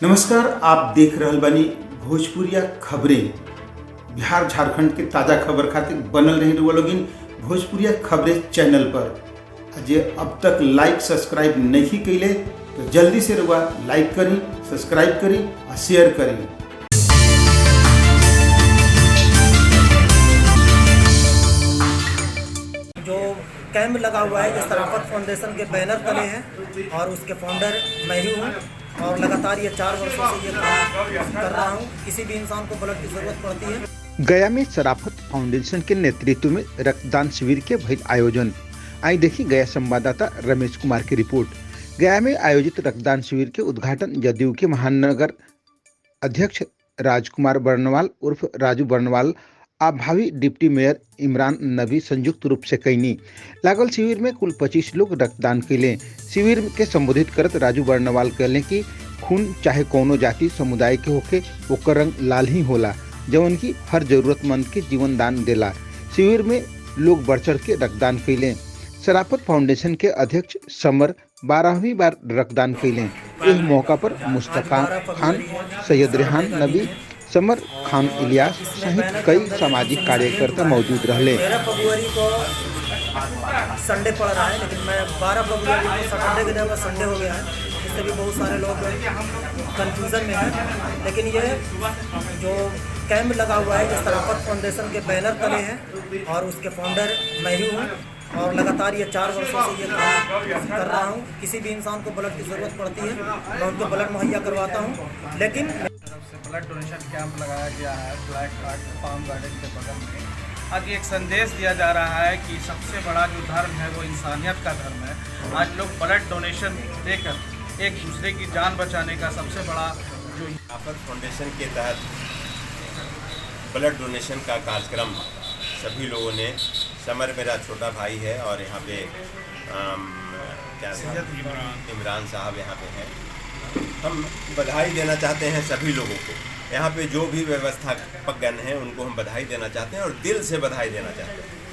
नमस्कार, आप देख रहल बानी भोजपुरिया खबरें। बिहार झारखंड के ताज़ा खबर खातिर बनल रही रउआ लोगिन भोजपुरिया खबरें चैनल पर। जे अब तक लाइक सब्सक्राइब नहीं कइले तो जल्दी से रउआ लाइक करी, सब्सक्राइब करी और शेयर करी। जो कैंप लगा हुआ है जो सराफत फाउंडेशन के बैनर तले है और उसके फाउंडर मैं ही हूँ और लगातार ये 4 वर्षों से ये काम कर रहा हूँ। किसी भी इंसान को ब्लड की ज़रूरत पड़ती है। गया में सराफत फाउंडेशन के नेतृत्व में रक्तदान शिविर के भइल आयोजन। आई देखी गया संवाददाता रमेश कुमार की रिपोर्ट। गया में आयोजित रक्तदान शिविर के उद्घाटन जदयू के महानगर अध्यक्ष राजकुमार बर्नवाल उर्फ राजू बर्नवाल आ भावी डिप्टी मेयर इमरान नबी संयुक्त रूप से कैनी। लागल शिविर में कुल 25 लोग रक्तदान कैले। शिविर के संबोधित करत राजू बर्नवाल कहले कि खून चाहे कोनो जाति समुदाय के होके ओकर रंग लाल ही होला, जवन की हर जरूरतमंद के जीवन दान देला। शिविर में लोग बढ़ चढ़ के रक्तदान कैले। सराफत फाउंडेशन के अध्यक्ष समर 12वीं बार रक्तदान कैले। इस मौका पर मुस्तफा खान, सैयद रेहान नबी, समर खान इलियास सहित कई सामाजिक कार्यकर्ता मौजूद रहे। 13 फरवरी को संडे पड़ रहा है, लेकिन मैं 12 फरवरी को सैटरडे की जगह संडे हो गया है, इससे भी बहुत सारे लोग कंफ्यूजन में हैं। लेकिन ये जो कैंप लगा हुआ है जो सराफत फाउंडेशन के बैनर तले है और उसके फाउंडर मैं ही हूँ और लगातार ये 4 वर्षों से ये काम कर रहा हूँ। किसी भी इंसान को ब्लड की ज़रूरत पड़ती है, मैं उनको ब्लड मुहैया करवाता हूँ। लेकिन ब्लड डोनेशन कैंप लगाया गया है ब्लैक हार्ट फार्म गार्डन के बगल में। आज एक संदेश दिया जा रहा है कि सबसे बड़ा जो धर्म है वो इंसानियत का धर्म है। आज लोग ब्लड डोनेशन देकर एक दूसरे की जान बचाने का सबसे बड़ा जो सराफत फाउंडेशन के तहत ब्लड डोनेशन का कार्यक्रम सभी लोगों ने, समर मेरा छोटा भाई है और यहाँ पे इमरान साहब यहाँ पे हैं। हम बधाई देना चाहते हैं सभी लोगों को। यहाँ पे जो भी व्यवस्थापकगण हैं उनको हम बधाई देना चाहते हैं और दिल से बधाई देना चाहते हैं।